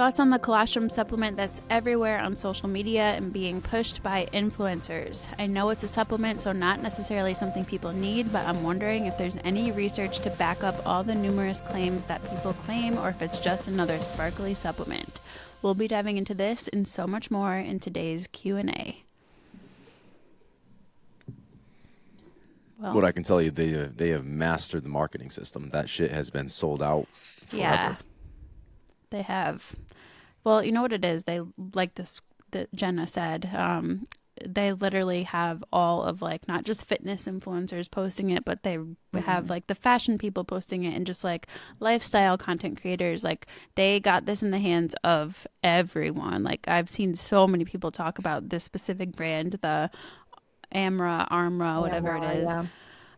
Thoughts on the colostrum supplement that's everywhere on social media and being pushed by influencers. I know it's a supplement, so not necessarily something people need, but I'm wondering if there's any research to back up all the numerous claims that people claim, or if it's just another sparkly supplement. We'll be diving into this and so much more in today's Q&A. Well, what I can tell you, they have mastered the marketing system. That shit has been sold out forever. Yeah, they have. Well, you know what it is? They, like this, that Jenna said, they literally have all of, like, not just fitness influencers posting it, but they have like the fashion people posting it, and just like lifestyle content creators. Like, they got this in the hands of everyone. Like, I've seen so many people talk about this specific brand, the Armra, whatever it is.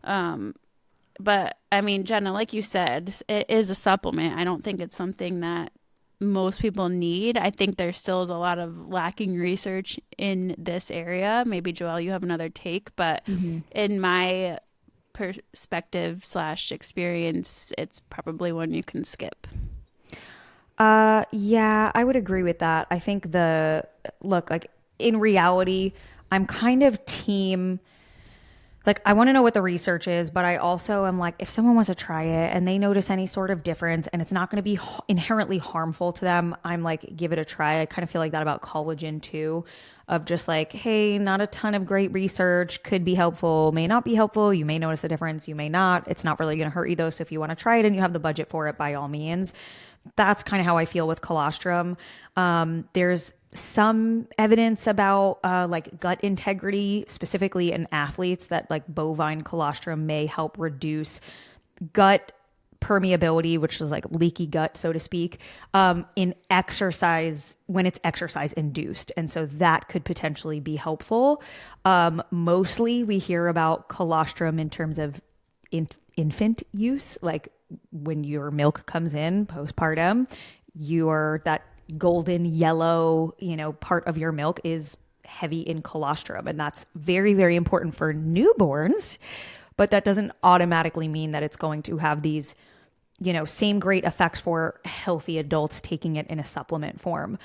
Yeah. But I mean, Jenna, like you said, it is a supplement. I don't think it's something that most people need. I think there still is a lot of lacking research in this area. Maybe Joelle, you have another take, but in my perspective / experience, it's probably one you can skip. Yeah, I would agree with that. I think like in reality, I'm kind of team, like, I want to know what the research is, but I also am like, if someone wants to try it and they notice any sort of difference and it's not going to be inherently harmful to them, I'm like, give it a try. I kind of feel like that about collagen too, of just like, hey, not a ton of great research, could be helpful, may not be helpful. You may notice a difference, you may not. It's not really going to hurt you though. So if you want to try it and you have the budget for it, by all means. That's kind of how I feel with colostrum. There's some evidence about like gut integrity, specifically in athletes, that like bovine colostrum may help reduce gut permeability, which is like leaky gut, so to speak, in exercise, when it's exercise induced. And so that could potentially be helpful. Mostly we hear about colostrum in terms of infant use, like when your milk comes in postpartum, that golden yellow, part of your milk is heavy in colostrum. And that's very, very important for newborns, but that doesn't automatically mean that it's going to have these, same great effects for healthy adults taking it in a supplement form.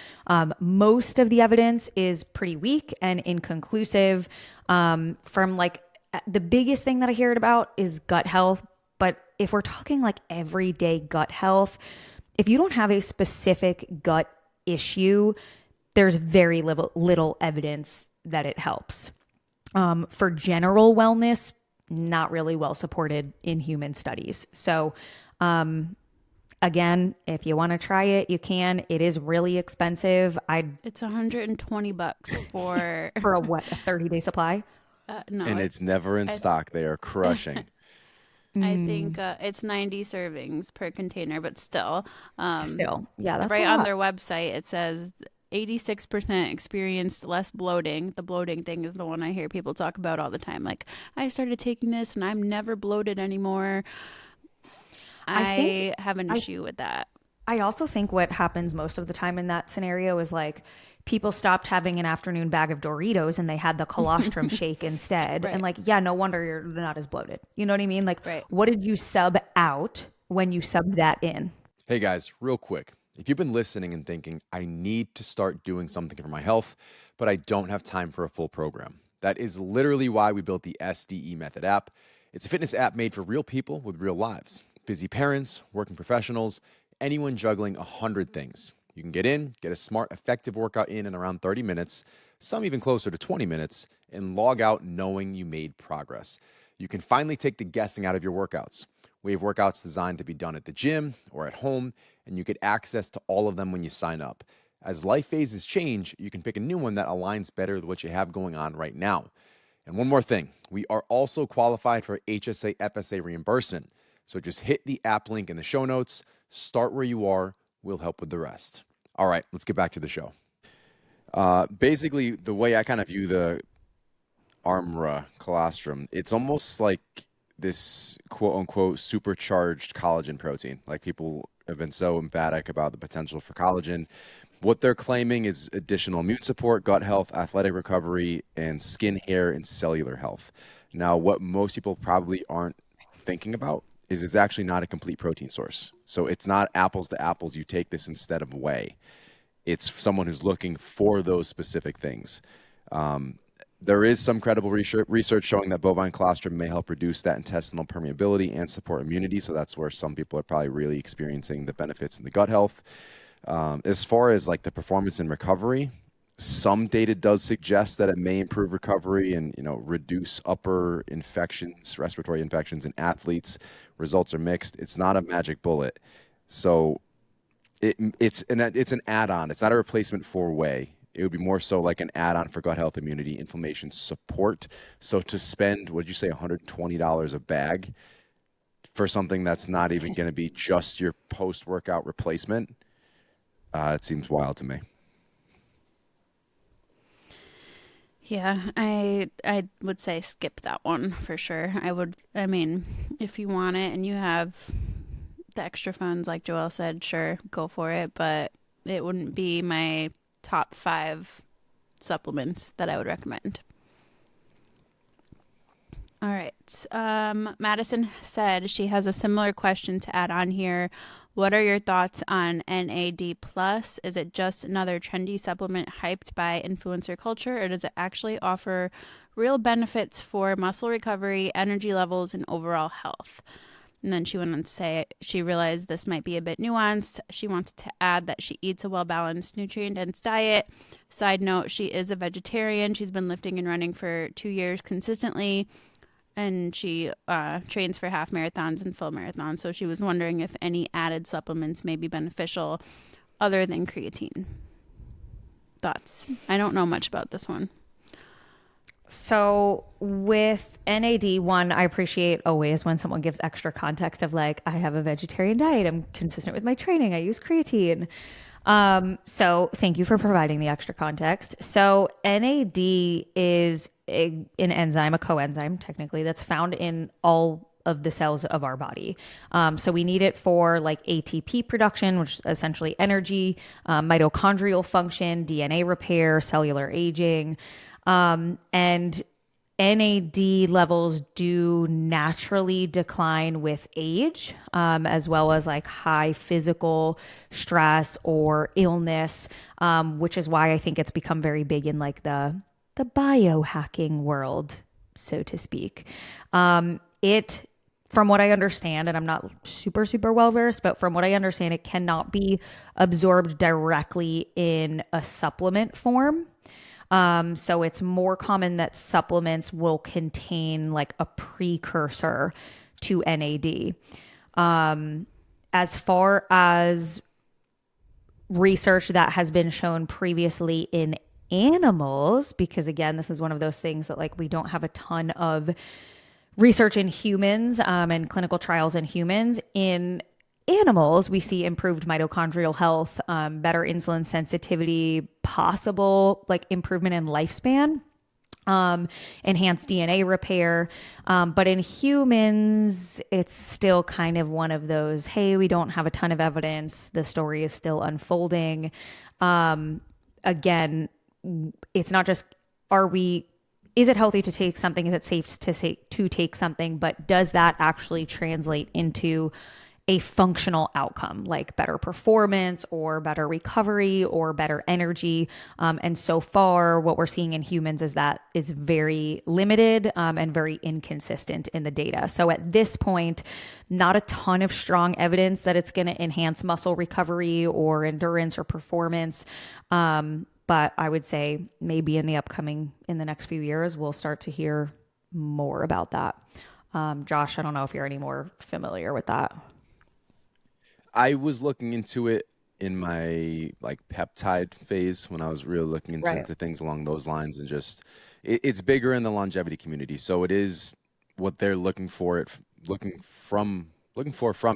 Most of the evidence is pretty weak and inconclusive. From like, the biggest thing that I hear about is gut health. But if we're talking like everyday gut health, if you don't have a specific gut issue, there's very little evidence that it helps. For general wellness, not really well supported in human studies. So again, if you want to try it, you can. It is really expensive. It's $120 for for a 30-day supply? No, and it's never in stock. They are crushing. I think it's 90 servings per container, but still. Yeah, that's right a lot. on their website. It says 86% experienced less bloating. The bloating thing is the one I hear people talk about all the time. Like, I started taking this and I'm never bloated anymore. I have an issue with that. I also think what happens most of the time in that scenario is like people stopped having an afternoon bag of Doritos and they had the colostrum shake instead. Right. And like, yeah, no wonder you're not as bloated. You know what I mean? Like, right. What did you sub out when you subbed that in? Hey guys, real quick. If you've been listening and thinking, I need to start doing something for my health, but I don't have time for a full program, that is literally why we built the SDE Method app. It's a fitness app made for real people with real lives. Busy parents, working professionals, anyone juggling 100 things. You can get a smart, effective workout in around 30 minutes, some even closer to 20 minutes, and log out knowing you made progress. You can finally take the guessing out of your workouts. We have workouts designed to be done at the gym or at home, and you get access to all of them when you sign up. As life phases change, you can pick a new one that aligns better with what you have going on right now. And one more thing, we are also qualified for HSA FSA reimbursement. So just hit the app link in the show notes, start where you are, we'll help with the rest. All right, let's get back to the show. Basically, the way I kind of view the Armra colostrum, it's almost like this quote-unquote supercharged collagen protein. Like, people have been so emphatic about the potential for collagen. What they're claiming is additional immune support, gut health, athletic recovery, and skin, hair, and cellular health. Now, what most people probably aren't thinking about is it's actually not a complete protein source. So it's not apples to apples. You take this instead of whey. It's someone who's looking for those specific things. There is some credible research showing that bovine colostrum may help reduce that intestinal permeability and support immunity. So that's where some people are probably really experiencing the benefits in the gut health. As far as like the performance and recovery, some data does suggest that it may improve recovery and reduce upper infections, respiratory infections in athletes. Results are mixed. It's not a magic bullet. So it's an add-on. It's not a replacement for whey. It would be more so like an add-on for gut health, immunity, inflammation support. So to spend, what did you say, $120 a bag for something that's not even going to be just your post-workout replacement, it seems wild to me. Yeah, I would say skip that one for sure. I mean, if you want it and you have the extra funds, like Joelle said, sure, go for it. But it wouldn't be my top 5 supplements that I would recommend. All right. Madison said she has a similar question to add on here. What are your thoughts on NAD plus? Is it just another trendy supplement hyped by influencer culture, or does it actually offer real benefits for muscle recovery, energy levels, and overall health? And then she went on to say she realized this might be a bit nuanced. She wanted to add that she eats a well-balanced, nutrient-dense diet. Side note, she is a vegetarian. She's been lifting and running for 2 years consistently, and she trains for half marathons and full marathons. So she was wondering if any added supplements may be beneficial other than creatine. Thoughts? I don't know much about this one. So with NAD, one, I appreciate always when someone gives extra context of like, I have a vegetarian diet, I'm consistent with my training, I use creatine. So thank you for providing the extra context. So NAD is an enzyme, a coenzyme technically, that's found in all of the cells of our body. So we need it for like ATP production, which is essentially energy, mitochondrial function, DNA repair, cellular aging. And NAD levels do naturally decline with age, as well as like high physical stress or illness, which is why I think it's become very big in like the biohacking world, so to speak. It, from what I understand, and I'm not super well versed, but from what I understand, it cannot be absorbed directly in a supplement form. So it's more common that supplements will contain like a precursor to NAD. As far as research that has been shown previously in animals, because again, this is one of those things that like we don't have a ton of research in humans and clinical trials in humans. In animals, we see improved mitochondrial health, better insulin sensitivity, possible like improvement in lifespan, enhanced DNA repair. But in humans, it's still kind of one of those, hey, we don't have a ton of evidence. The story is still unfolding. Again, it's not just, is it healthy to take something? Is it safe to take something? But does that actually translate into a functional outcome, like better performance or better recovery or better energy? And so far, what we're seeing in humans is that is very limited and very inconsistent in the data. So at this point, not a ton of strong evidence that it's going to enhance muscle recovery or endurance or performance. But I would say maybe in the next few years, we'll start to hear more about that. Josh, I don't know if you're any more familiar with that. I was looking into it in my like peptide phase when I was really looking into Right. things along those lines, and just it's bigger in the longevity community. So it is what they're looking for from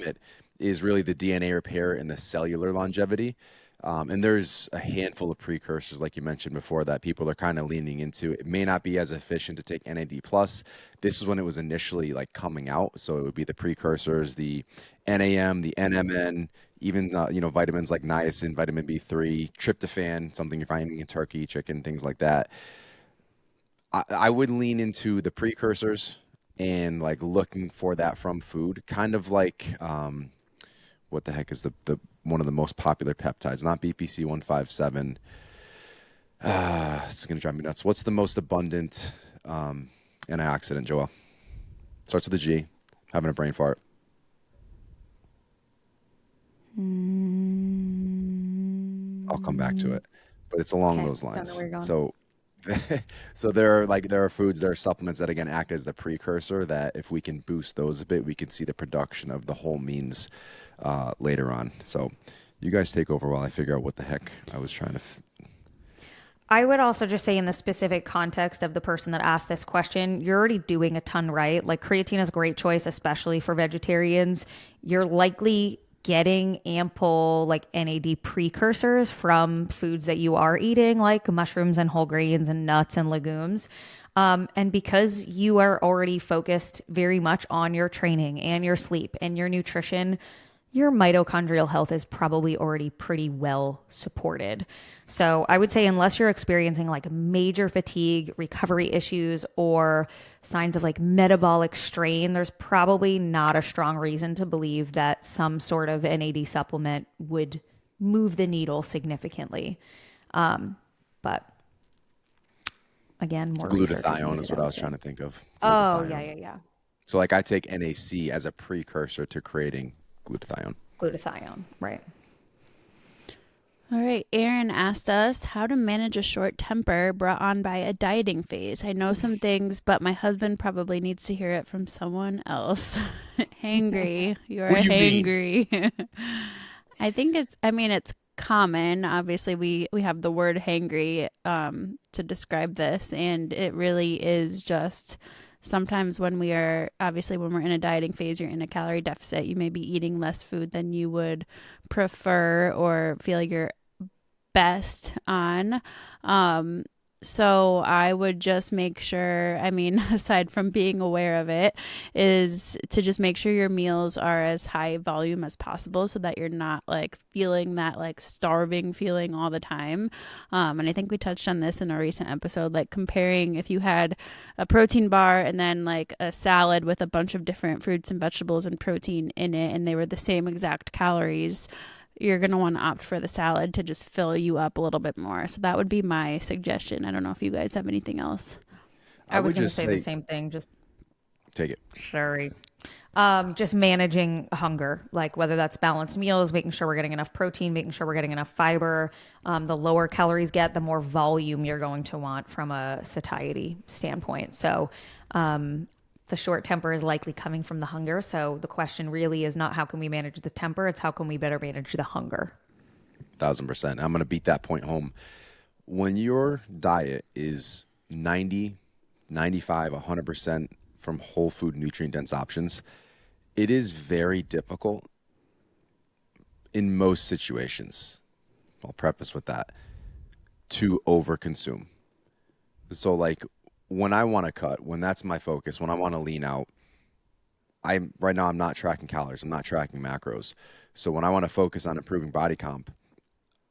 it is really the DNA repair and the cellular longevity. And there's a handful of precursors, like you mentioned before, that people are kind of leaning into. It may not be as efficient to take NAD plus. This is when it was initially like coming out, so it would be the precursors, the NAM, the NMN, even vitamins like niacin, vitamin B3, tryptophan, something you're finding in turkey, chicken, things like that. I would lean into the precursors and like looking for that from food, kind of like what the heck is the one of the most popular peptides, not BPC 157. It's going to drive me nuts. What's the most abundant antioxidant, Joel? Starts with a G. Having a brain fart. I'll come back to it, but it's along Okay, those don't know lines. where you're going. So, so there are foods, there are supplements that again act as the precursor. That if we can boost those a bit, we can see the production of the whole means later on. So, you guys take over while I figure out what the heck I was trying to. I would also just say, in the specific context of the person that asked this question, you're already doing a ton right. Like, creatine is a great choice, especially for vegetarians. You're likely getting ample like NAD precursors from foods that you are eating, like mushrooms and whole grains and nuts and legumes. And because you are already focused very much on your training and your sleep and your nutrition, your mitochondrial health is probably already pretty well supported. So I would say, unless you're experiencing like major fatigue, recovery issues, or signs of like metabolic strain, there's probably not a strong reason to believe that some sort of NAD supplement would move the needle significantly. But again, more research is Glutathione is needed, I what I would was say. trying to think of. Oh, yeah, Glutathione. yeah, yeah. So, like, I take NAC as a precursor to creating glutathione. Glutathione, right. All right, Aaron asked us how to manage a short temper brought on by a dieting phase. I know some things, but my husband probably needs to hear it from someone else. Hangry. You're What do you mean? hangry. I mean, it's common. Obviously, we have the word hangry to describe this, and it really is just sometimes when when we're in a dieting phase, you're in a calorie deficit. You may be eating less food than you would prefer or feel like you're best on. So I would just make sure, I mean, aside from being aware of it, is to just make sure your meals are as high volume as possible so that you're not like feeling that like starving feeling all the time. And I think we touched on this in a recent episode, like comparing if you had a protein bar and then like a salad with a bunch of different fruits and vegetables and protein in it, and they were the same exact calories, you're going to want to opt for the salad to just fill you up a little bit more. So that would be my suggestion. I don't know if you guys have anything else. I I was would going to just say the say, same thing. take it. Sorry. Just managing hunger, like whether that's balanced meals, making sure we're getting enough protein, making sure we're getting enough fiber. The lower calories get, the more volume you're going to want from a satiety standpoint. So, the short temper is likely coming from the hunger. So the question really is not how can we manage the temper, it's how can we better manage the hunger. 1,000%. I'm going to beat that point home. When your diet is 90, 95, 100% from whole food nutrient dense options, it is very difficult in most situations. I'll preface with that, to overconsume. So, like, when I want to cut, when that's my focus, when I want to lean out, right now I'm not tracking calories, I'm not tracking macros. So when I want to focus on improving body comp,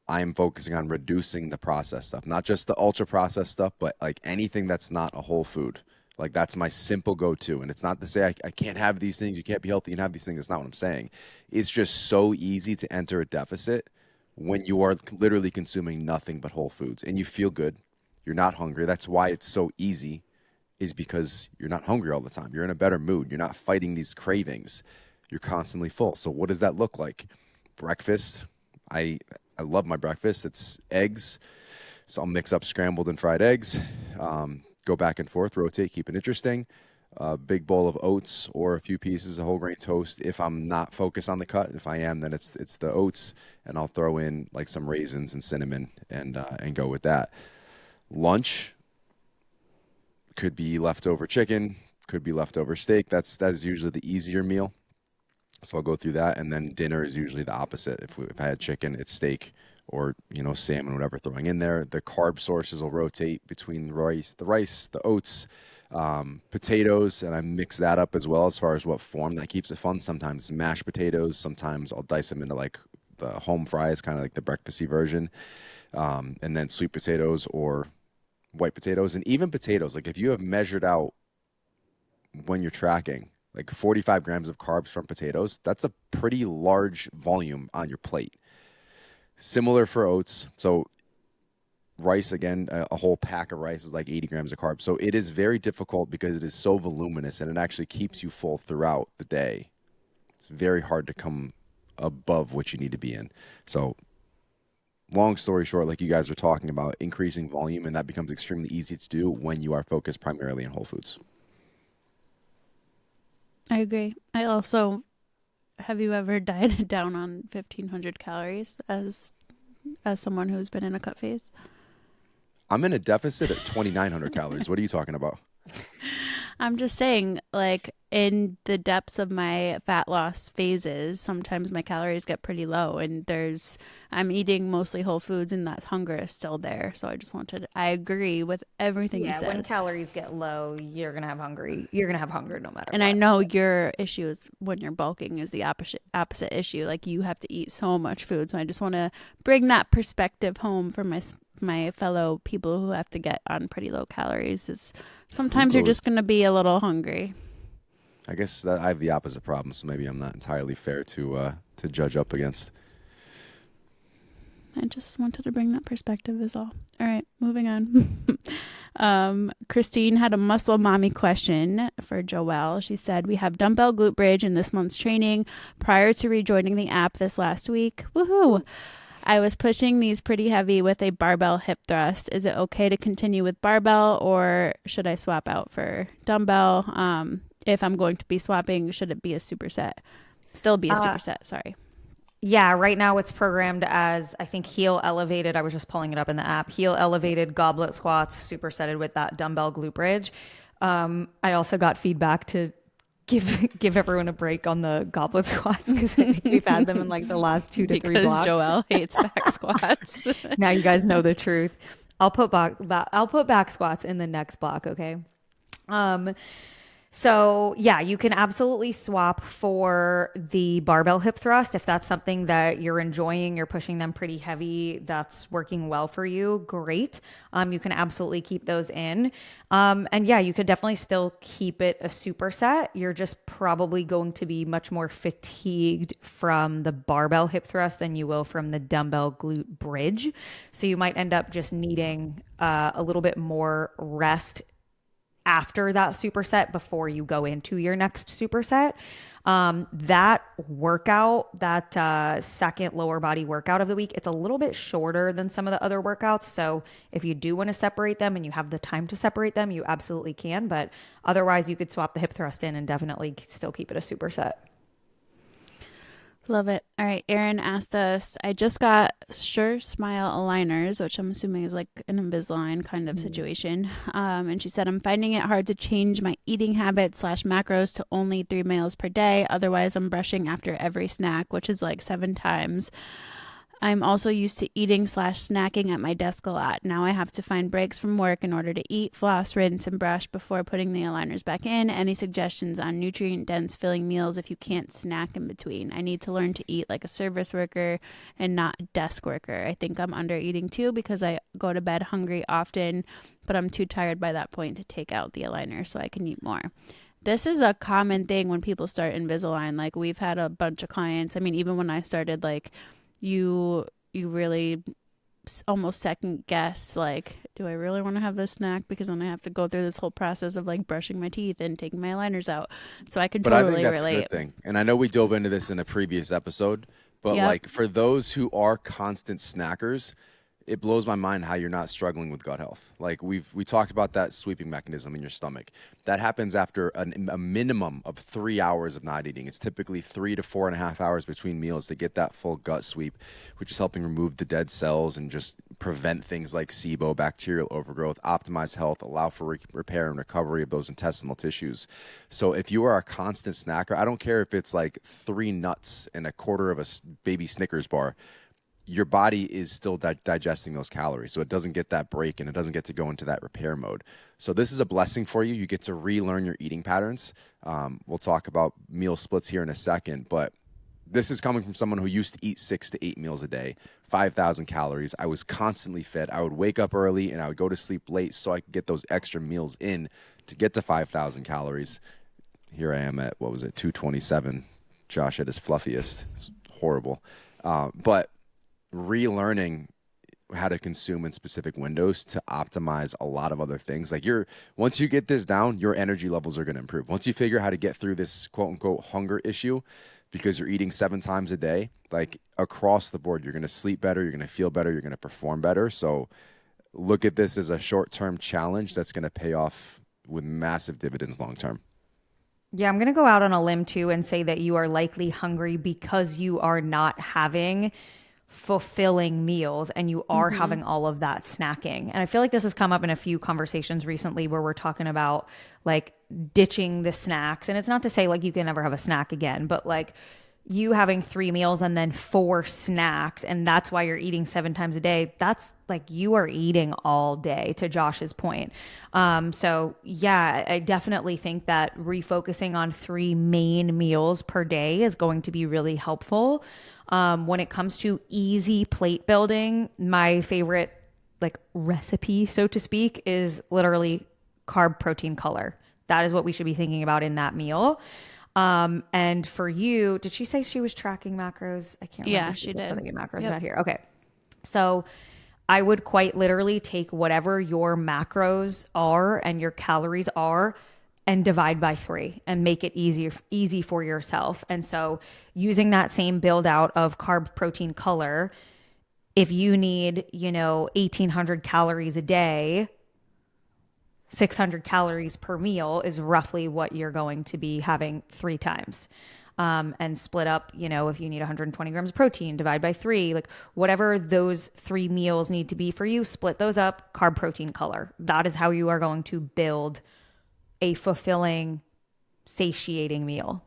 I am focusing on reducing the processed stuff, not just the ultra processed stuff, but like anything that's not a whole food. Like that's my simple go-to. And it's not to say I can't have these things, you can't be healthy and have these things. That's not what I'm saying. It's just so easy to enter a deficit when you are literally consuming nothing but whole foods and you feel good. You're not hungry. That's why it's so easy, is because you're not hungry all the time. You're in a better mood. You're not fighting these cravings. You're constantly full. So what does that look like? Breakfast. I love my breakfast. It's eggs. So I'll mix up scrambled and fried eggs. Go back and forth, rotate, keep it interesting. A big bowl of oats or a few pieces of whole grain toast. If I'm not focused on the cut, if I am, then it's the oats, and I'll throw in like some raisins and cinnamon and go with that. Lunch could be leftover chicken, could be leftover steak. That is usually the easier meal. So I'll go through that, and then dinner is usually the opposite. If I had chicken, it's steak or salmon, whatever throwing in there. The carb sources will rotate between the rice, the oats, potatoes, and I mix that up as well as far as what form. That keeps it fun. Sometimes mashed potatoes. Sometimes I'll dice them into like the home fries, kind of like the breakfasty version, and then sweet potatoes or white potatoes, and even potatoes. Like if you have measured out when you're tracking like 45 grams of carbs from potatoes, that's a pretty large volume on your plate. Similar for oats. So rice, again, a whole pack of rice is like 80 grams of carbs. So it is very difficult because it is so voluminous and it actually keeps you full throughout the day. It's very hard to come above what you need to be in. So long story short, like you guys are talking about, increasing volume, and that becomes extremely easy to do when you are focused primarily on whole foods. I agree. I also, have you ever dieted down on 1,500 calories as someone who's been in a cut phase? I'm in a deficit at 2,900 calories. What are you talking about? I'm just saying, like, in the depths of my fat loss phases, sometimes my calories get pretty low, and I'm eating mostly whole foods, and that hunger is still there. So I agree with everything you Yeah, when said. calories get low, you're gonna have hungry. You're gonna have hunger no matter And I what. know your issue is when you're bulking is the opposite issue. Like, you have to eat so much food. So I just want to bring that perspective home for my fellow people who have to get on pretty low calories. Is Who sometimes you're goes? just going to be a little hungry. I guess that I have the opposite problem, so maybe I'm not entirely fair to judge up against. I just wanted to bring that perspective is all. All right, moving on. Christine had a muscle mommy question for Joelle. She said, we have dumbbell glute bridge in this month's training prior to rejoining the app this last week. Woohoo! I was pushing these pretty heavy with a barbell hip thrust. Is it okay to continue with barbell, or should I swap out for dumbbell? If I'm going to be swapping, should it be a superset? Still be a superset, sorry. Yeah, right now it's programmed as I think heel elevated. I was just pulling it up in the app. Heel elevated goblet squats supersetted with that dumbbell glute bridge. I also got feedback to give everyone a break on the goblet squats because I think we've had them in like the last 2 to 3 Because blocks. Joelle hates back squats. Now you guys know the truth. I'll put back squats in the next block, okay? So, yeah, you can absolutely swap for the barbell hip thrust if that's something that you're enjoying. You're pushing them pretty heavy. That's working well for you. Great. You can absolutely keep those in. And yeah, you could definitely still keep it a superset. You're just probably going to be much more fatigued from the barbell hip thrust than you will from the dumbbell glute bridge. So you might end up just needing a little bit more rest after that superset before you go into your next superset. That workout, that second lower body workout of the week, it's a little bit shorter than some of the other workouts. So if you do want to separate them and you have the time to separate them, you absolutely can. But otherwise, you could swap the hip thrust in and definitely still keep it a superset. Love it. All right. Erin asked us, I just got Sure Smile aligners, which I'm assuming is like an Invisalign kind of situation. And she said, I'm finding it hard to change my eating habits slash macros to only 3 meals per day. Otherwise, I'm brushing after every snack, which is like 7 times. I'm also used to eating slash snacking at my desk a lot. Now I have to find breaks from work in order to eat, floss, rinse, and brush before putting the aligners back in. Any suggestions on nutrient-dense filling meals if you can't snack in between? I need to learn to eat like a service worker and not a desk worker. I think I'm under eating too because I go to bed hungry often, but I'm too tired by that point to take out the aligner so I can eat more. This is a common thing when people start Invisalign. Like, we've had a bunch of clients. I mean, even when I started, like, you really almost second guess, like, do I really want to have this snack, because then I have to go through this whole process of like brushing my teeth and taking my aligners out. So I can But I think totally that's a relate. good thing. And I know we dove into this in a previous episode, but Yep. like for those who are constant snackers, it blows my mind how you're not struggling with gut health. Like we talked about that sweeping mechanism in your stomach. That happens after a minimum of 3 hours of not eating. It's typically 3 to 4.5 hours between meals to get that full gut sweep, which is helping remove the dead cells and just prevent things like SIBO, bacterial overgrowth, optimize health, allow for repair and recovery of those intestinal tissues. So if you are a constant snacker, I don't care if it's like 3 nuts and a quarter of a baby Snickers bar, your body is still digesting those calories. So it doesn't get that break and it doesn't get to go into that repair mode. So this is a blessing for you. You get to relearn your eating patterns. We'll talk about meal splits here in a second, but this is coming from someone who used to eat 6 to 8 meals a day, 5,000 calories. I was constantly fit. I would wake up early and I would go to sleep late so I could get those extra meals in to get to 5,000 calories. Here I am at, what was it, 227. Josh at his fluffiest. It's horrible. But relearning how to consume in specific windows to optimize a lot of other things. Like once you get this down, your energy levels are going to improve. Once you figure out how to get through this quote unquote hunger issue because you're eating 7 times a day, like across the board, you're going to sleep better, you're going to feel better, you're going to perform better. So look at this as a short-term challenge that's going to pay off with massive dividends long term. Yeah, I'm going to go out on a limb too and say that you are likely hungry because you are not having fulfilling meals and you are having all of that snacking. And I feel like this has come up in a few conversations recently where we're talking about like ditching the snacks. And it's not to say like you can never have a snack again, but like you having 3 meals and then 4 snacks, and that's why you're eating 7 times a day. That's like you are eating all day, to Josh's point. So yeah, I definitely think that refocusing on 3 main meals per day is going to be really helpful. When it comes to easy plate building, my favorite like recipe, so to speak, is literally carb, protein, color. That is what we should be thinking about in that meal. And for you, did she say she was tracking macros? I can't remember. Yeah, she did. Something in macros Yep. about here. Okay. So I would quite literally take whatever your macros are and your calories are and divide by 3 and make it easy for yourself. And so using that same build out of carb, protein, color, if you need, 1,800 calories a day, 600 calories per meal is roughly what you're going to be having 3 times. And split up, if you need 120 grams of protein, divide by 3, like whatever those 3 meals need to be for you, split those up, carb, protein, color. That is how you are going to build a fulfilling, satiating meal.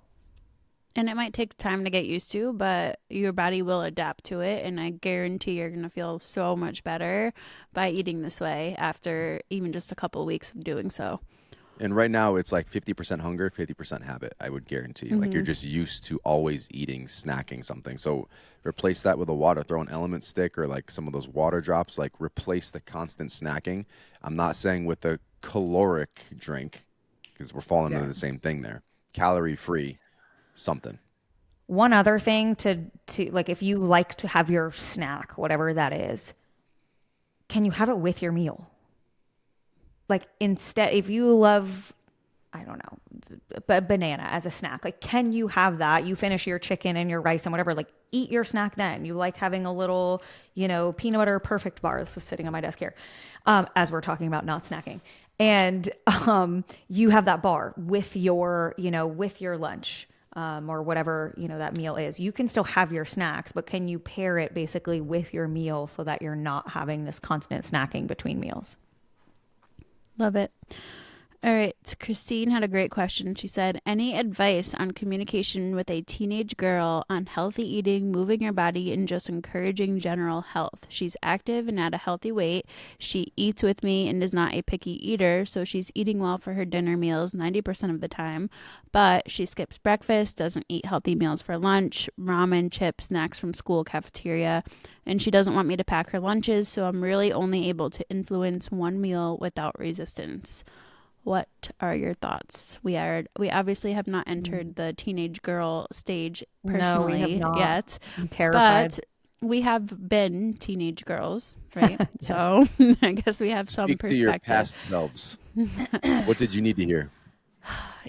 And it might take time to get used to, but your body will adapt to it. And I guarantee you're going to feel so much better by eating this way after even just a couple of weeks of doing so. And right now it's like 50% hunger, 50% habit, I would guarantee. Like you're just used to always eating, snacking something. So replace that with a water, throw an element stick or like some of those water drops, like replace the constant snacking. I'm not saying with a caloric drink because we're falling into the same thing there. Calorie free something. One other thing to like, if you like to have your snack, whatever that is, can you have it with your meal? Like instead, if you love, I don't know, a banana as a snack, like can you have that? You finish your chicken and your rice and whatever, like eat your snack then. You like having a little, peanut butter perfect bar. This was sitting on my desk here as we're talking about not snacking. And you have that bar with your, with your lunch. Or whatever, that meal is. You can still have your snacks, but can you pair it basically with your meal so that you're not having this constant snacking between meals? Love it. All right. So Christine had a great question. She said, any advice on communication with a teenage girl on healthy eating, moving your body, and just encouraging general health? She's active and at a healthy weight. She eats with me and is not a picky eater, so she's eating well for her dinner meals 90% of the time. But she skips breakfast, doesn't eat healthy meals for lunch, ramen, chips, snacks from school cafeteria, and she doesn't want me to pack her lunches, so I'm really only able to influence one meal without resistance. What are your thoughts? We obviously have not entered the teenage girl stage personally No, we have not. Yet. I'm terrified. But we have been teenage girls, right? Yes. So I guess we have some Speak perspective. to your past selves. What did you need to hear?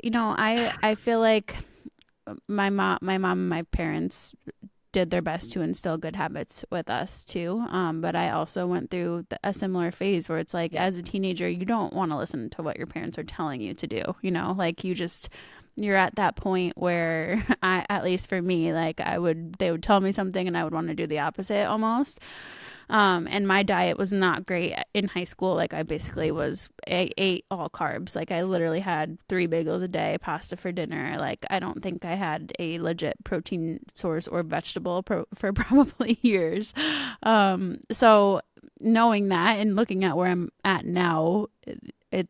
I feel like my mom and my parents did their best to instill good habits with us too. But I also went through a similar phase where it's like, as a teenager, you don't want to listen to what your parents are telling you to do. Like you're at that point where at least for me, like they would tell me something and I would want to do the opposite almost. And my diet was not great in high school. Like I ate all carbs. Like I literally had 3 bagels a day, pasta for dinner. Like I don't think I had a legit protein source or vegetable for probably years. So knowing that and looking at where I'm at now,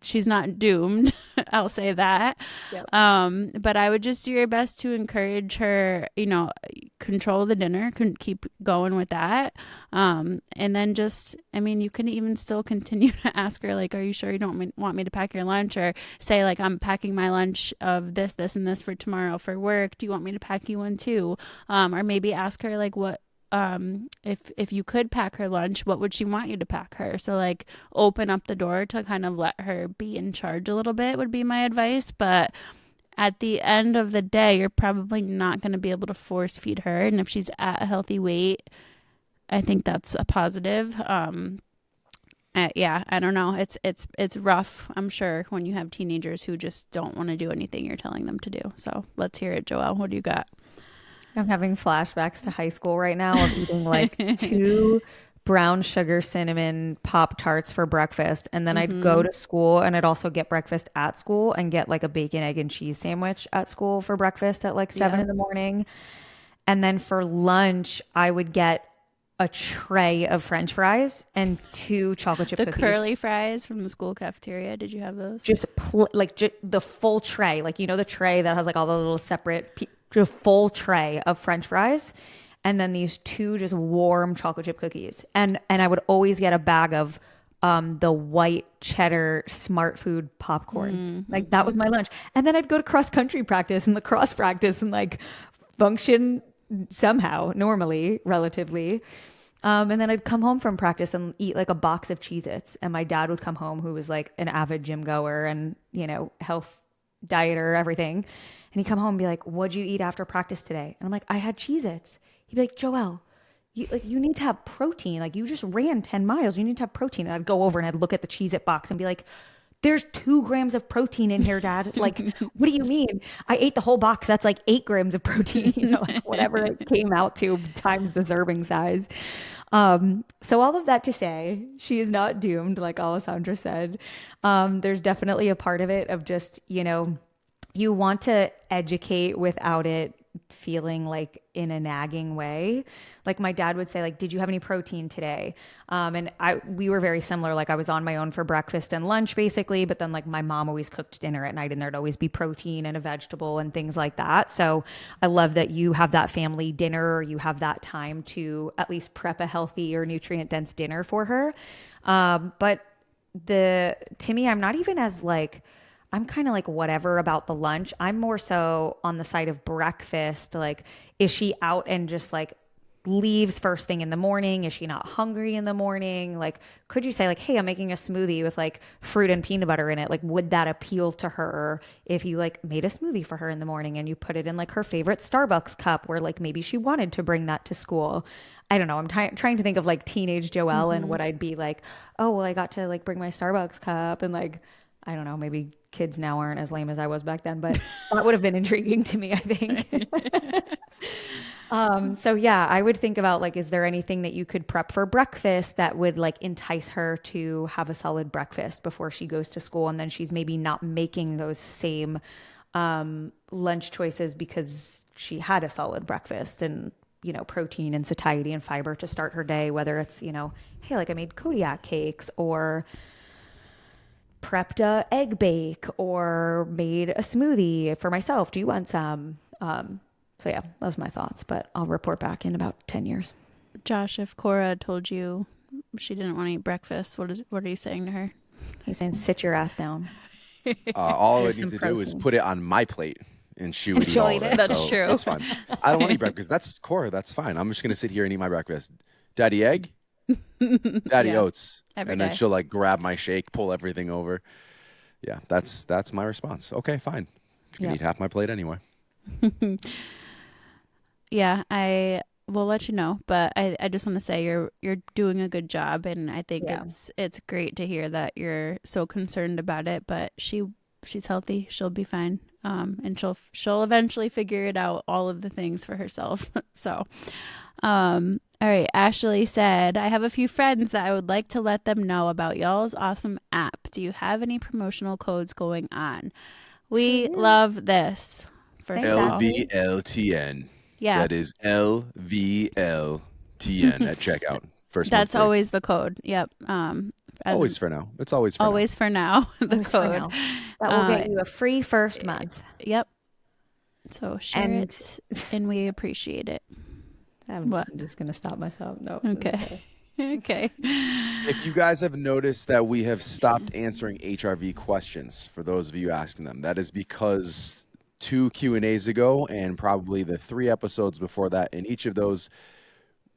she's not doomed. I'll say that. Yep. But I would just do your best to encourage her, control the dinner, keep going with that. And then you can even still continue to ask her, like, are you sure you don't want me to pack your lunch? Or say, like, I'm packing my lunch of this, and this for tomorrow for work. Do you want me to pack you one too? Or maybe ask her, like, what if you could pack her lunch, what would she want you to pack her? So like open up the door to kind of let her be in charge a little bit would be my advice. But at the end of the day, you're probably not going to be able to force feed her. And if she's at a healthy weight, I think that's a positive. Yeah, I don't know. It's rough, I'm sure, when you have teenagers who just don't want to do anything you're telling them to do. So let's hear it, Joelle. What do you got? I'm having flashbacks to high school right now of eating like two brown sugar cinnamon Pop Tarts for breakfast. And then I'd go Mm-hmm. to school and I'd also get breakfast at school and get like a bacon, egg, and cheese sandwich at school for breakfast at like 7 in Yep. the morning. And then for lunch, I would get a tray of French fries and two chocolate chip The cookies. curly fries from the school cafeteria. Did you have those? Just the full tray, like the tray that has like all the little separate, just full tray of French fries, and then these two just warm chocolate chip cookies, and I would always get a bag of the white cheddar Smart Food popcorn. Like that was Mm-hmm. my lunch, and then I'd go to cross country practice and lacrosse practice and like function somehow normally, relatively. And then I'd come home from practice and eat like a box of Cheez-Its. And my dad would come home, who was like an avid gym goer and, health dieter, everything. And he'd come home and be like, "What'd you eat after practice today?" And I'm like, "I had Cheez-Its." He'd be like, "Joelle, you need to have protein. Like you just ran 10 miles. You need to have protein." And I'd go over and I'd look at the Cheez-It box and be like, "There's 2 grams of protein in here, Dad. Like, what do you mean? I ate the whole box. That's like 8 grams of protein, like whatever it came out to times the serving size." So all of that to say, she is not doomed, like Alessandra said. There's definitely a part of it of just, you want to educate without it feeling like in a nagging way. Like my dad would say, like, "Did you have any protein today?" And we were very similar. Like I was on my own for breakfast and lunch basically, but then like my mom always cooked dinner at night and there'd always be protein and a vegetable and things like that. So I love that you have that family dinner, or you have that time to at least prep a healthy or nutrient dense dinner for her. But to me, I'm not even as like, I'm kind of like whatever about the lunch. I'm more so on the side of breakfast. Like, is she out and just like leaves first thing in the morning? Is she not hungry in the morning? Like, could you say like, "Hey, I'm making a smoothie with like fruit and peanut butter in it." Like, would that appeal to her if you like made a smoothie for her in the morning and you put it in like her favorite Starbucks cup where like maybe she wanted to bring that to school? I don't know. I'm trying to think of like teenage Joelle and Mm-hmm. what I'd be like, "Oh, well, I got to like bring my Starbucks cup," and like, I don't know, maybe kids now aren't as lame as I was back then, but that would have been intriguing to me, I think. So yeah, I would think about like, is there anything that you could prep for breakfast that would like entice her to have a solid breakfast before she goes to school, and then she's maybe not making those same lunch choices because she had a solid breakfast and protein and satiety and fiber to start her day, whether it's hey, like I made Kodiak cakes or prepped a egg bake or made a smoothie for myself. Do you want some? So yeah, those are my thoughts, but I'll report back in about 10 years. Josh, if Cora told you she didn't want to eat breakfast, what are you saying to her? He's saying, "Sit your ass down. All I would Here's need some to do is protein." put it on my plate and she And would eat she'll all eat of it. it. That's So true. it's fine. I don't want to eat breakfast. That's Cora. That's fine. I'm just going to sit here and eat my breakfast. Daddy egg, daddy Yeah, oats. every And then day. she'll like grab my shake, pull everything over. Yeah, that's my response. Okay, fine. You can Yep. eat half my plate anyway. Yeah, I will let you know, but I just want to say you're doing a good job, and I think Yeah. it's great to hear that you're so concerned about it. But she's healthy, she'll be fine, and she'll eventually figure it out, all of the things for herself. So, all right. Ashley said, "I have a few friends that I would like to let them know about y'all's awesome app. Do you have any promotional codes going on?" Sure We do. love this. First Thanks, of all, Ashley. LVLTN. yeah. That is LVLTN at checkout. First month That's free. always the code. Yep. As Always for now. It's always for now. always for now, the Always for code. now. That will Uh, get you a free first month. yep. So share And it, and we appreciate it. I'm What? just going to stop myself. No. Okay. Okay. If you guys have noticed that we have stopped answering HRV questions for those of you asking them, that is because 2 Q&As ago and probably the 3 episodes before that, in each of those,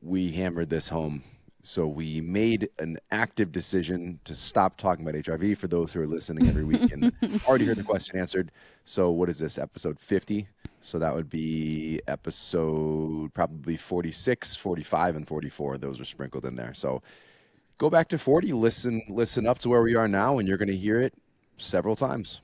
we hammered this home. So we made an active decision to stop talking about HRV for those who are listening every week and already heard the question answered. So what is this, episode 50? So that would be episode probably 46, 45, and 44. Those are sprinkled in there. So go back to 40, listen up to where we are now, and you're going to hear it several times.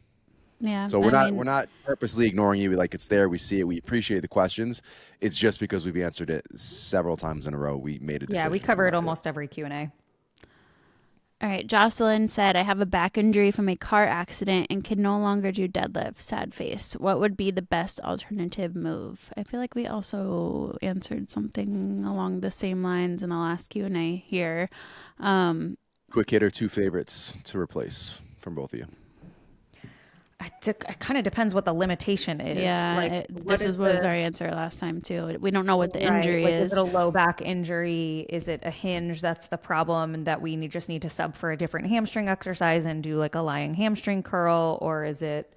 Yeah. So we're not purposely ignoring you. Like, it's there. We see it. We appreciate the questions. It's just because we've answered it several times in a row. We made a decision. Yeah, we cover it almost every Q&A. All right. Jocelyn said, I have a back injury from a car accident and can no longer do deadlift. Sad face. What would be the best alternative move? I feel like we also answered something along the same lines in the last Q&A here. Quick hitter, 2 favorites to replace from both of you. It kind of depends what the limitation is. Yeah, like, was our answer last time too. We don't know what the injury like, is. Is it a low back injury? Is it a hinge that's the problem and that we just need to sub for a different hamstring exercise and do like a lying hamstring curl? Or is it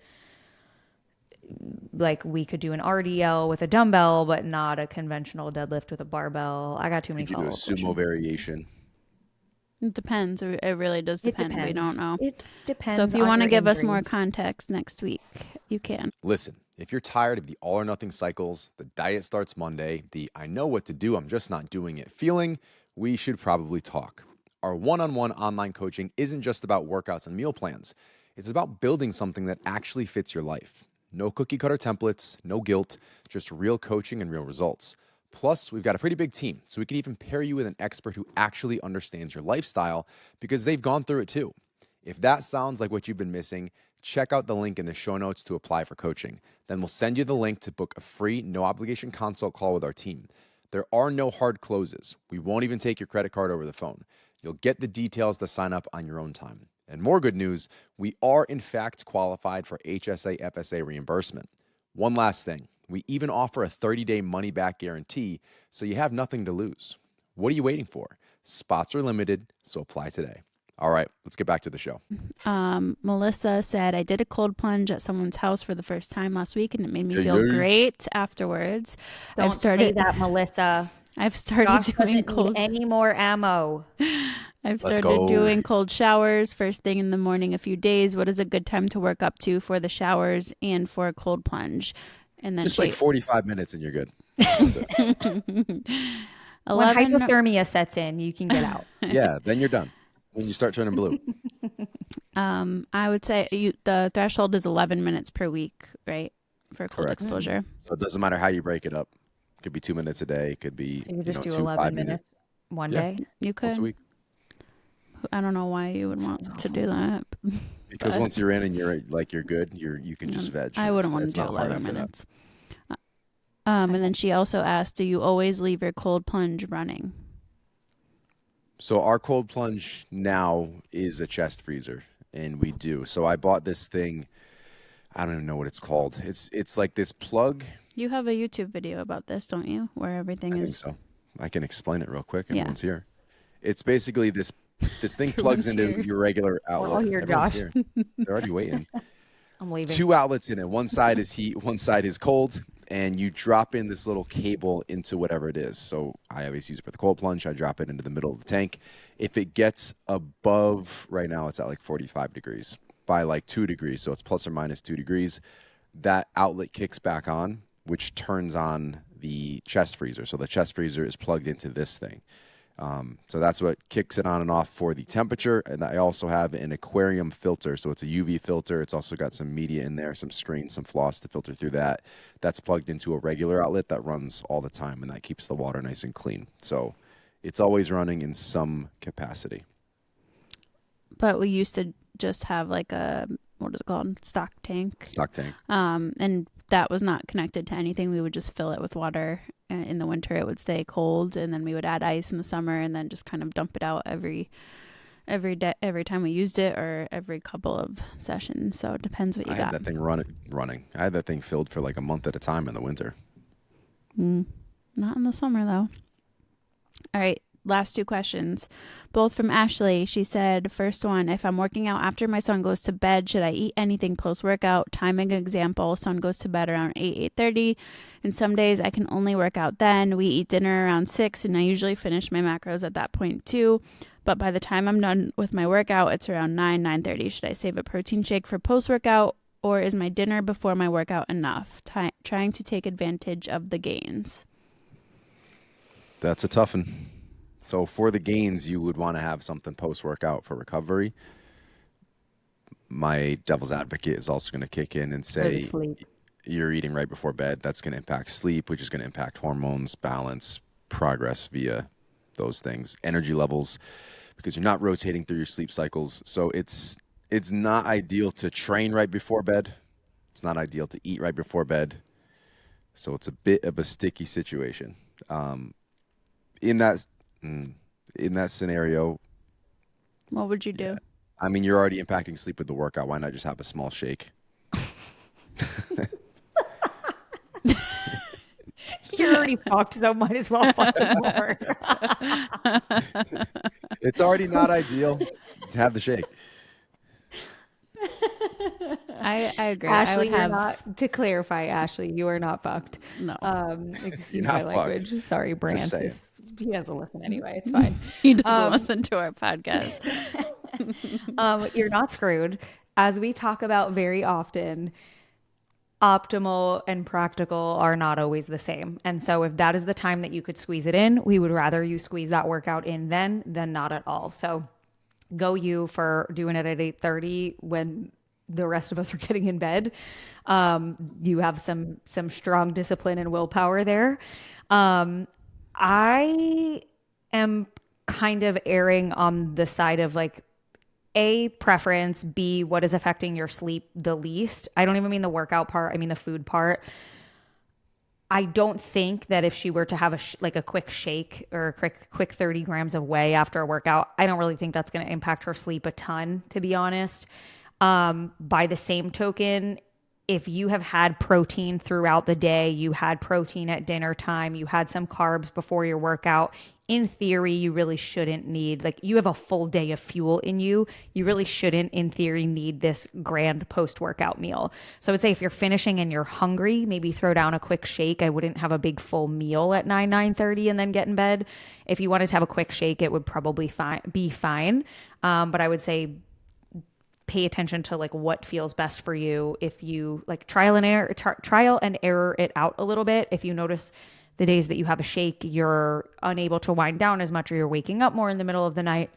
like we could do an RDL with a dumbbell but not a conventional deadlift with a barbell? I got too many Could you do a sumo variation? It depends. It really does depend. We don't know. It depends. So if you want to give us more context next week, you can. Listen, if you're tired of the all or nothing cycles, the diet starts Monday, the I know what to do, I'm just not doing it feeling, we should probably talk. Our one-on-one online coaching isn't just about workouts and meal plans. It's about building something that actually fits your life. No cookie cutter templates, no guilt, just real coaching and real results. Plus, we've got a pretty big team, so we can even pair you with an expert who actually understands your lifestyle because they've gone through it too. If that sounds like what you've been missing, check out the link in the show notes to apply for coaching. Then we'll send you the link to book a free, no-obligation consult call with our team. There are no hard closes. We won't even take your credit card over the phone. You'll get the details to sign up on your own time. And more good news, we are in fact qualified for HSA FSA reimbursement. One last thing. We even offer a 30-day money-back guarantee, so you have nothing to lose. What are you waiting for? Spots are limited, so apply today. All right, let's get back to the show. Melissa said, I did a cold plunge at someone's house for the first time last week, and it made me feel great afterwards. Don't say that, Melissa. I've started doing cold. Need any more ammo? I've started doing cold showers first thing in the morning a few days. What is a good time to work up to for the showers and for a cold plunge? And then just like 45 minutes and you're good. When hypothermia sets in, you can get out. Yeah, then you're done. When you start turning blue. I would say the threshold is 11 minutes per week, right? For cold exposure. So it doesn't matter how you break it up. It could be 2 minutes a day. It could be so you just do 11 minutes one day. You could. Once a week. I don't know why you would want to do that. Because once you're in and you're good, you can just veg. I wouldn't want to do 11 minutes. And then she also asked, do you always leave your cold plunge running? So our cold plunge now is a chest freezer, and we do. So I bought this thing. I don't even know what it's called. It's like this plug. You have a YouTube video about this, don't you? Where everything is. I think so. I can explain it real quick. Everyone's here. It's basically this thing plugs into your regular outlet. We're all here, Josh. Here. They're already waiting. I'm leaving. 2 outlets in it. One side is heat, one side is cold, and you drop in this little cable into whatever it is. So I always use it for the cold plunge. I drop it into the middle of the tank. If it gets above, right now it's at like 45 degrees, by like 2 degrees, so it's plus or minus 2 degrees, that outlet kicks back on, which turns on the chest freezer. So the chest freezer is plugged into this thing. So that's what kicks it on and off for the temperature. And I also have an aquarium filter. So it's a UV filter. It's also got some media in there, some screen, some floss to filter through that. That's plugged into a regular outlet that runs all the time, and that keeps the water nice and clean. So it's always running in some capacity. But we used to just have like a, what is it called? Stock tank. Stock tank. And that was not connected to anything. We would just fill it with water. In the winter, it would stay cold, and then we would add ice in the summer, and then just kind of dump it out every day, every time we used it, or every couple of sessions. So it depends what you got. I had that thing running. I had that thing filled for like a month at a time in the winter. Not in the summer, though. All right. last two questions, both from Ashley. She said, first one, if I'm working out after my son goes to bed, should I eat anything post-workout? Timing example, son goes to bed around 8:30, and some days I can only work out then. We eat dinner around 6, and I usually finish my macros at that point too. But by the time I'm done with my workout, it's around 9:30. Should I save a protein shake for post-workout, or is my dinner before my workout enough? Trying to take advantage of the gains. That's a tough one. So for the gains, you would want to have something post-workout for recovery. My devil's advocate is also going to kick in and say you're eating right before bed. That's going to impact sleep, which is going to impact hormones, balance, progress via those things, energy levels, because you're not rotating through your sleep cycles. So it's not ideal to train right before bed. It's not ideal to eat right before bed. So it's a bit of a sticky situation. In that scenario, what would you do? I mean, you're already impacting sleep with the workout. Why not just have a small shake? You're already fucked, so might as well fuck more. It's already not ideal to have the shake. I agree. Ashley, you're not, to clarify, Ashley, you are not fucked. No. Excuse my language. Fucked. Sorry, Brant. He doesn't listen anyway. It's fine. He doesn't listen to our podcast. You're not screwed. As we talk about very often, optimal and practical are not always the same. And so if that is the time that you could squeeze it in, we would rather you squeeze that workout in then than not at all. So go you for doing it at 8:30 when the rest of us are getting in bed. You have some strong discipline and willpower there. I am kind of erring on the side of like A, preference, B, what is affecting your sleep the least. I don't even mean the workout part. I mean the food part. I don't think that if she were to have a quick shake or a quick 30 grams of whey after a workout, I don't really think that's going to impact her sleep a ton, to be honest. By the same token, if you have had protein throughout the day, you had protein at dinner time, you had some carbs before your workout, in theory, you really shouldn't need, like, you have a full day of fuel in you. You really shouldn't, in theory, need this grand post-workout meal. So I would say if you're finishing and you're hungry, maybe throw down a quick shake. I wouldn't have a big full meal at 9:30 and then get in bed. If you wanted to have a quick shake, it would probably be fine. But I would say pay attention to like what feels best for you. If you like trial and error it out a little bit. If you notice the days that you have a shake, you're unable to wind down as much or you're waking up more in the middle of the night,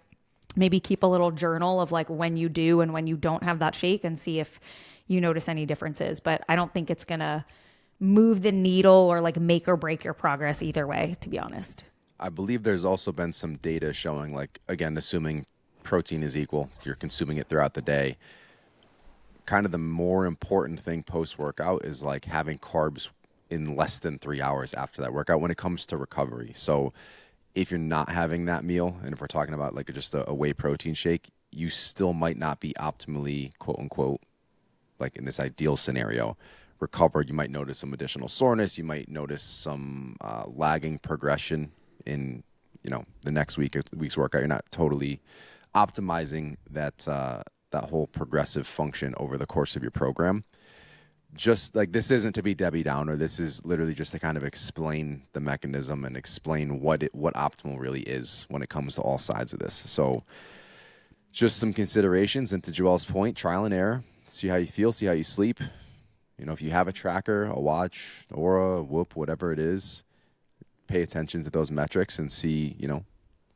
maybe keep a little journal of like when you do and when you don't have that shake and see if you notice any differences. But I don't think it's going to move the needle or like make or break your progress either way, to be honest. I believe there's also been some data showing, like, again, assuming protein is equal, you're consuming it throughout the day. Kind of the more important thing post-workout is like having carbs in less than 3 hours after that workout when it comes to recovery. So if you're not having that meal, and if we're talking about like just a whey protein shake, you still might not be optimally, quote unquote, like in this ideal scenario, recovered. You might notice some additional soreness. You might notice some lagging progression in, the next week's workout. You're not totally optimizing that whole progressive function over the course of your program. Just like, this isn't to be Debbie Downer. This is literally just to kind of explain the mechanism and explain what optimal really is when it comes to all sides of this. So just some considerations, and to Joelle's point, trial and error. See how you feel, see how you sleep. If you have a tracker, a watch, Oura, a Whoop, whatever it is, pay attention to those metrics and see,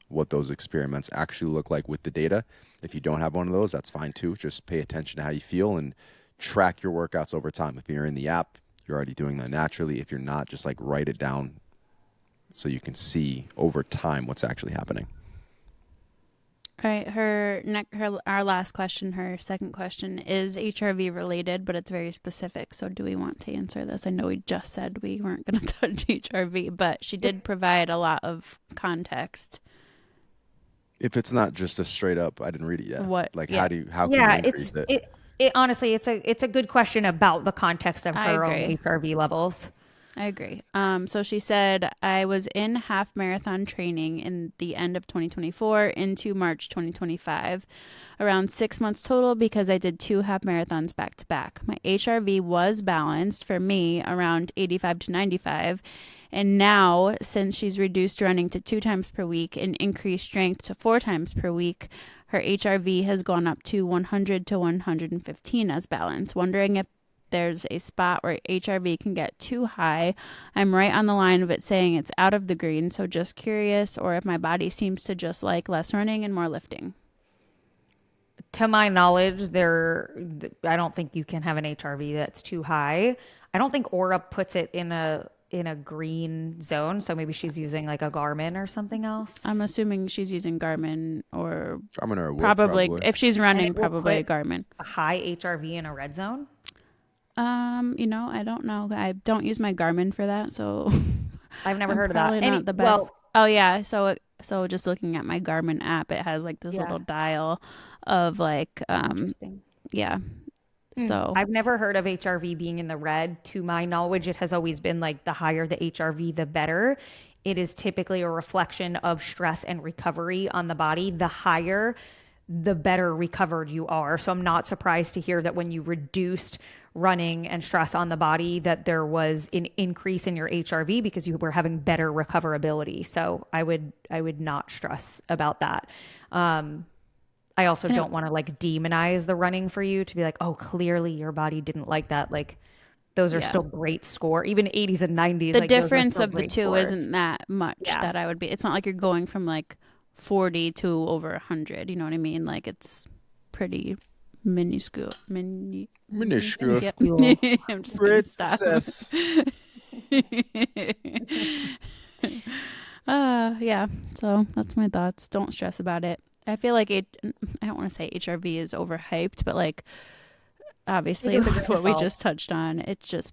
what those experiments actually look like with the data. If you don't have one of those, that's fine too. Just pay attention to how you feel and track your workouts over time. If you're in the app, you're already doing that naturally. If you're not, just like write it down so you can see over time what's actually happening. All right, our last question, her second question is HRV related, but it's very specific. So do we want to answer this? I know we just said we weren't going to touch HRV, but she did provide a lot of context. If it's not just a straight up, I didn't read it yet. How can you increase it? It honestly, it's a good question about the context of her own HRV levels. I agree. So she said, I was in half marathon training in the end of 2024 into March 2025, around 6 months total because I did 2 half marathons back to back. My HRV was balanced for me around 85 to 95. And now, since she's reduced running to 2 times per week and increased strength to 4 times per week, her HRV has gone up to 100 to 115 as balance. Wondering if there's a spot where HRV can get too high. I'm right on the line of it saying it's out of the green, so just curious, or if my body seems to just like less running and more lifting. To my knowledge, I don't think you can have an HRV that's too high. I don't think Aura puts it in a green zone, so maybe she's using like a Garmin or something else. I'm assuming she's using Garmin or Whoop, probably if she's running, And it will probably a put Garmin. a high HRV in a red zone. I don't know. I don't use my Garmin for that, so I've never I'm heard of that. probably not the best. Oh yeah, so just looking at my Garmin app, it has like this little dial of like yeah. So I've never heard of HRV being in the red. To my knowledge, it has always been like the higher the HRV, the better. It is typically a reflection of stress and recovery on the body. The higher, the better recovered you are. So I'm not surprised to hear that when you reduced running and stress on the body, that there was an increase in your HRV because you were having better recoverability. So I would not stress about that. I also don't want to like demonize the running for you to be like, oh, clearly your body didn't like that. Like those are still great score. Even 80s and 90s. the like, difference of the two scores. isn't that much that I would be. It's not like you're going from like 40 to over 100. You know what I mean? Like it's pretty minuscule. Minuscule. Yep. I'm just gonna stop. Yeah. So that's my thoughts. Don't stress about it. I feel like I don't want to say HRV is overhyped, but like obviously with what we just touched on, it's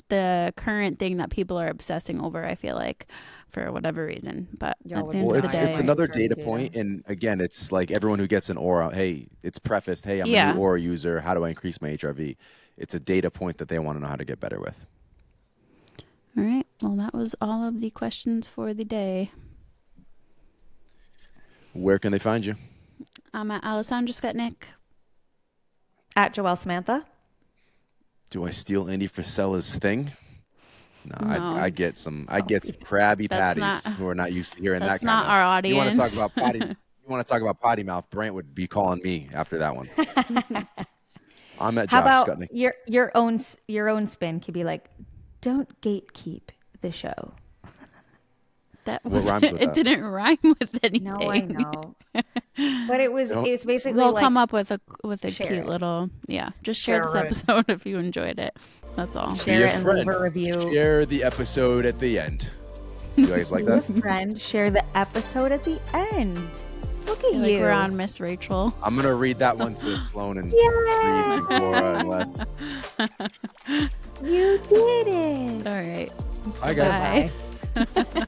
the current thing that people are obsessing over, I feel like, for whatever reason. But at the end of the day, it's another data point. And again, it's like everyone who gets an Aura, hey, it's prefaced, hey, I'm a new Aura user. How do I increase my HRV? It's a data point that they want to know how to get better with. All right. Well, that was all of the questions for the day. Where can they find you? I'm at Alessandra Skutnik. At Joelle Samantha. Do I steal Andy Frisella's thing? No. I get some crabby patties who are not used to hearing that kind of. That's not our audience. You want to talk about potty mouth? Brant would be calling me after that one. I'm at Josh Skutnik. Your own spin could be like, don't gatekeep the show. That was it. Didn't rhyme with anything. No, I know. But it's basically we'll like, come up with a cute little just share this episode if you enjoyed it. That's all. Share it and leave a review. Share the episode at the end. You guys like that? Friend, share the episode at the end. Look at you. Like we're on Miss Rachel. I'm gonna read that one to Sloan and Reese and Cora and Les. You did it. All right. Bye guys. Bye.